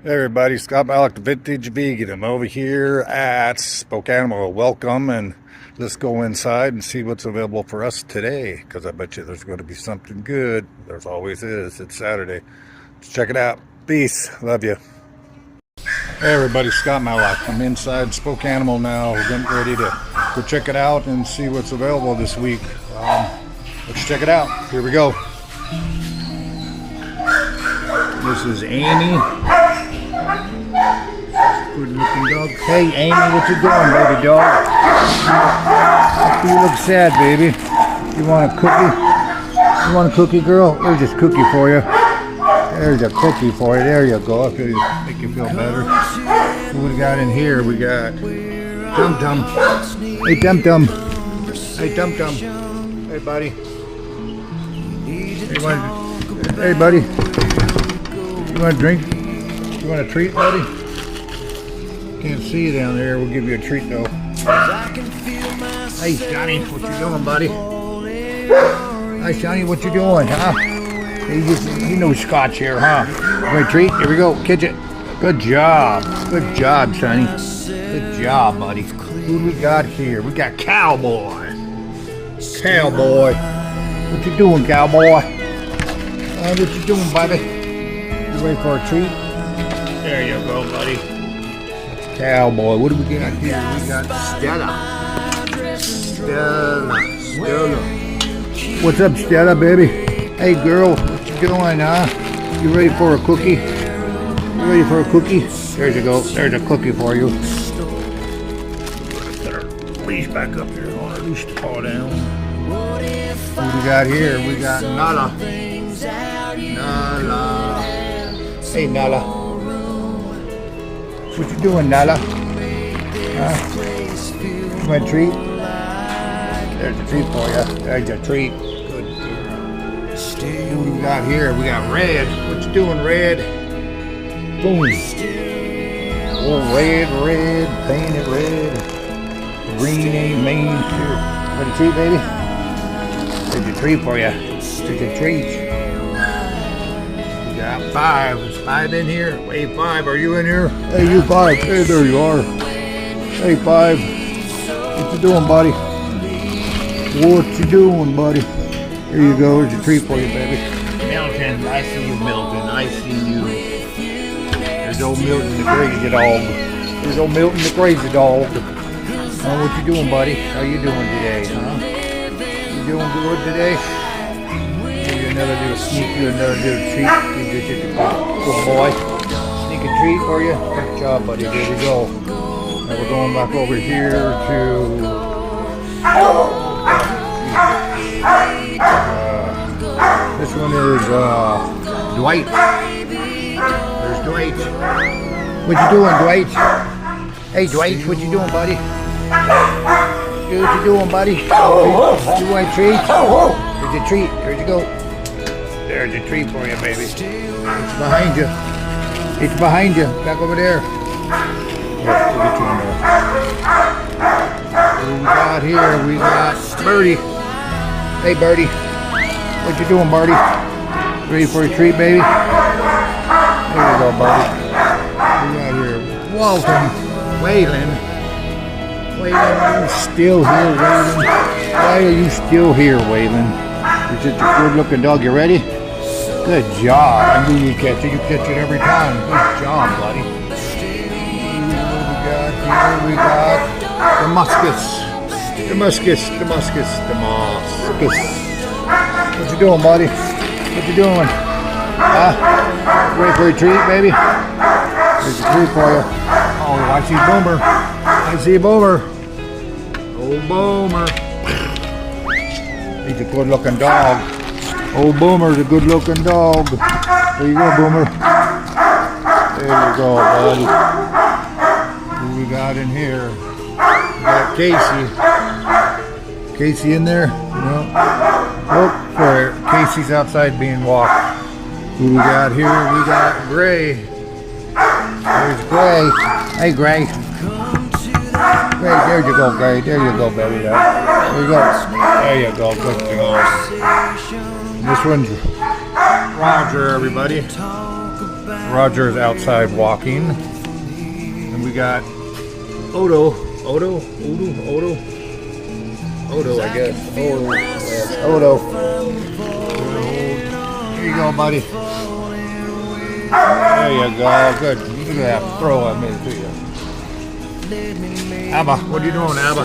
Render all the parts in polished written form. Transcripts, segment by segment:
Hey everybody, Scott Malik, the Vintage Vegan. I'm over here at SPOKANIMAL. Welcome, and let's go inside and see what's available for us today, because I bet you there's going to be something good. There's always is. It's Saturday. Let's check it out. Peace. Love you. Hey everybody, Scott Malik. I'm inside SPOKANIMAL now. We're getting ready to go check it out and see what's available this week. Let's check it out. Here we go. This is Amy. Good looking dog. Hey Amy, what you doing, baby dog? You look sad, baby. You want a cookie? You want a cookie, girl? There's this cookie for you. There's a cookie for you. There you go. I'll make you feel better. What we got in here? We got Dum Dum. Hey Dum Dum. Hey Dum Dum. Hey buddy. Hey buddy. You want a drink? You want a treat, buddy? Can't see you down there. We'll give you a treat, though. Hey, Johnny, what you doing, buddy? Hi, Johnny, what you doing, huh? You know Scott's here, huh? Want a treat? Here we go. Catch it. Good job. Good job, Johnny. Good job, buddy. Who do we got here? We got Cowboy. Cowboy. What you doing, Cowboy? What you doing, buddy? You ready for a treat? There you go, buddy. That's Cowboy. What do we got here? We got Stella. Stella. What's up, Stella, baby? Hey, girl. What you doing, huh? You ready for a cookie? You ready for a cookie? There you go. There's a cookie for you. Put our leash back up here. On our leash to fall down. What do we got here? We got Nala. Nala. Hey, Nala. What you doing, Nala? You want a treat? There's a treat for you. There's a treat. Good girl. What do we got here? We got Red. What you doing, Red? Boom. Oh, red, painted red. Green ain't mean. Want a treat, baby? There's a treat for you. There's a treat. Got 5. Is 5 in here? Hey 5, are you in here? Hey you 5. Hey, there you are. Hey 5. What you doing, buddy? What you doing, buddy? Here you go. Here's a treat for you, baby. Milton, I see you, Milton. I see you. There's old Milton the crazy dog. There's old Milton the crazy dog. What you doing, buddy? How you doing today, huh? You doing good today? Another little sneak you another little treat. Good boy. Sneak a treat for you. Good job, buddy. There we go. Now we're going back over here to this one is Dwight. There's Dwight. What you doing, Dwight? Hey Dwight, what you doing, buddy? Hey, what you doing, buddy? You want a treat? There's a treat. There you go. There's a treat for you, baby. It's behind you. It's behind you. Back over there. What we got here? We got Birdie. Hey, Birdie. What you doing, Birdie? Ready for a treat, baby? There you go, buddy. We got here Walton. Waylon. Waylon, you still here, Waylon? Why are you still here, Waylon? You're just a good-looking dog. You ready? Good job. I knew you'd catch it. You catch it every time. Good job, buddy. We got the muskus. The muskus. The muskus. The muskus. What you doing, buddy? What you doing? Ready for a treat, baby? There's a treat for you. Oh, I see Boomer. I see Boomer. Oh, Boomer. He's a good-looking dog. Old Boomer's a good-looking dog. There you go, Boomer. There you go, buddy. Who we got in here? We got Casey. Casey in there? No. Oh, there. Casey's outside being walked. Who we got here? We got Gray. There's Gray. Hey, Gray. Gray, there you go, Gray. There you go, baby. There you go. There you go. Good to go. This one's Roger, everybody. Roger is outside walking. And we got Odo, I guess. Odo. Here you go, buddy. There you go. Good. Look at that throw I made to you. Abba, what are you doing, Abba?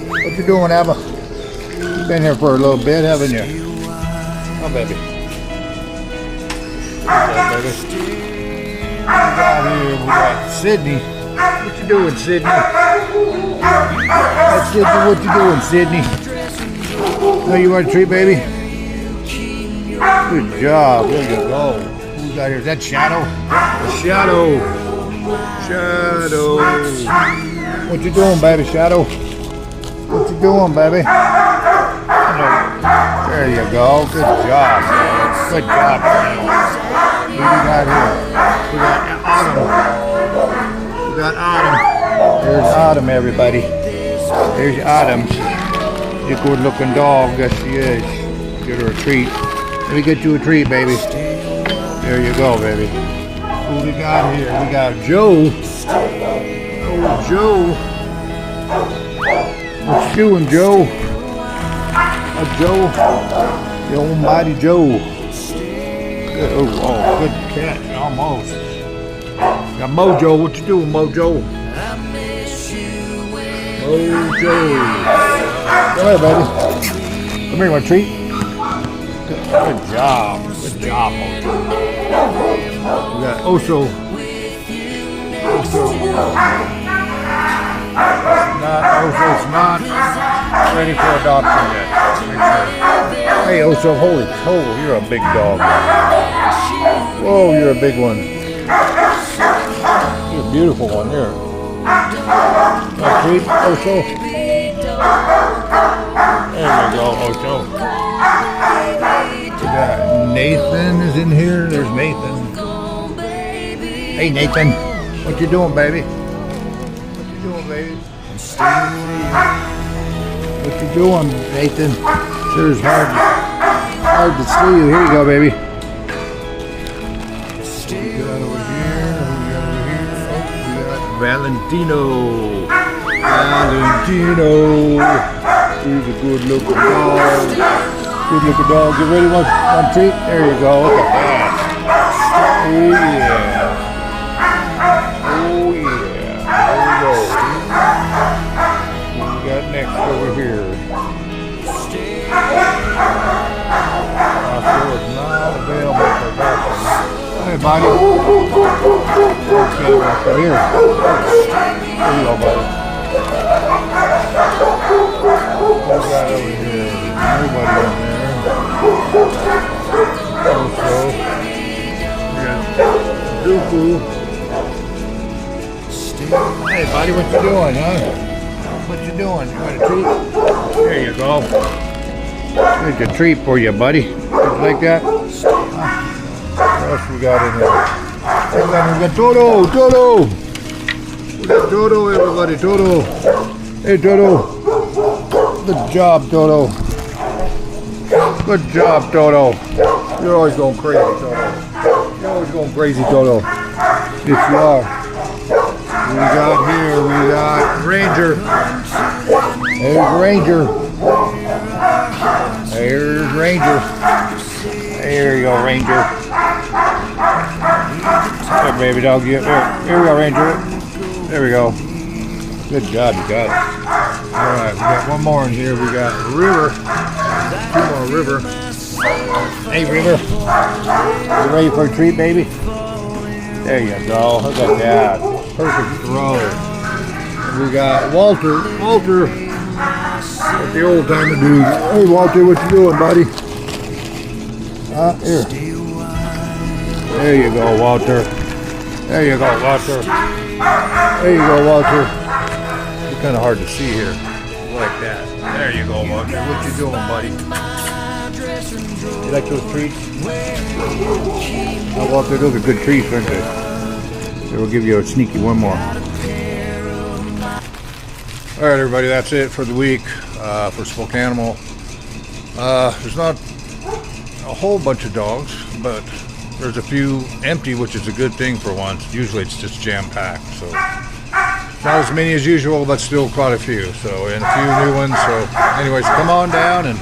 What you doing, Abba? You've been here for a little bit, haven't you? Oh, baby. What's up, baby? We got here, we got Sydney. What you doing, Sydney? Sydney, what you doing, Sydney? Oh, you want a treat, baby? Good job. There you go. Who we got here? Is that Shadow? Shadow. Shadow. What you doing, baby? Shadow. What you doing, baby? There you go. Good job, man. Good job, man. Who we got here? We got Autumn. We got Autumn. There's Autumn, everybody. There's Autumn. She's a good-looking dog. Yes, she is. Get her a treat. Let me get you a treat, baby. There you go, baby. Who we got here? We got Joe. Oh, Joe. What you doing, Joe? Joe. The almighty Joe. Good, oh, good catch. Almost. Got Mojo. What you doing, Mojo? Mojo. Come here, baby. Come here, want a treat? Good job. Good job, Mojo. We got Oso. Oso's not ready for adoption yet. Hey, Oso, holy, you're a big dog. Whoa, you're a big one. You're a beautiful one here. Want a treat, Oso? There you go, Oso. We got Nathan is in here. There's Nathan. Hey, Nathan. What you doing, baby? What you doing, baby? What you doing, Nathan? Sure is hard to see you. Here you go, baby. What we got over here? We got Valentino. He's a good-looking dog. Good-looking dog. You ready? Want treat? There you go. Look at that. Oh yeah. Next over here. Oscar is not available for adoption. Hey, buddy. Let's get him up here. There you go, buddy. What we got over here? Nobody in there. Also, we got Dooku. Hey, buddy, what you doing, huh? What you doing? You want a treat? There you go. There's a treat for you, buddy. Just like that. What else we got in here? We got Toto! We got Toto, everybody. Toto. Hey, Toto. Good job, Toto. Good job, Toto. You're always going crazy, Toto. You're always going crazy, Toto. Yes, you are. We got Ranger. There's Ranger. There's Ranger. There you go, Ranger. There, baby dog. Here we go, Ranger. There we go. Good job, you got it. All right, we got one more in here. We got River. Two more, River. Hey, River. You ready for a treat, baby? There you go. Look at that. Perfect throw. We got Walter. Walter. What the old timer dude. Hey, Walter, what you doing, buddy? Here. There you go, Walter. There you go, Walter. There you go, Walter. It's kind of hard to see here. Like that. There you go, Walter. What you doing, buddy? You like those treats? Oh, Walter, those are good treats, aren't they? So we'll give you a sneaky one more. All right, everybody, that's it for the week for Spokanimal. There's not a whole bunch of dogs, but There's a few empty, which is a good thing for once. Usually it's just jam-packed, so not as many as usual, but still quite a few. So, and a few new ones. So anyways, come on down and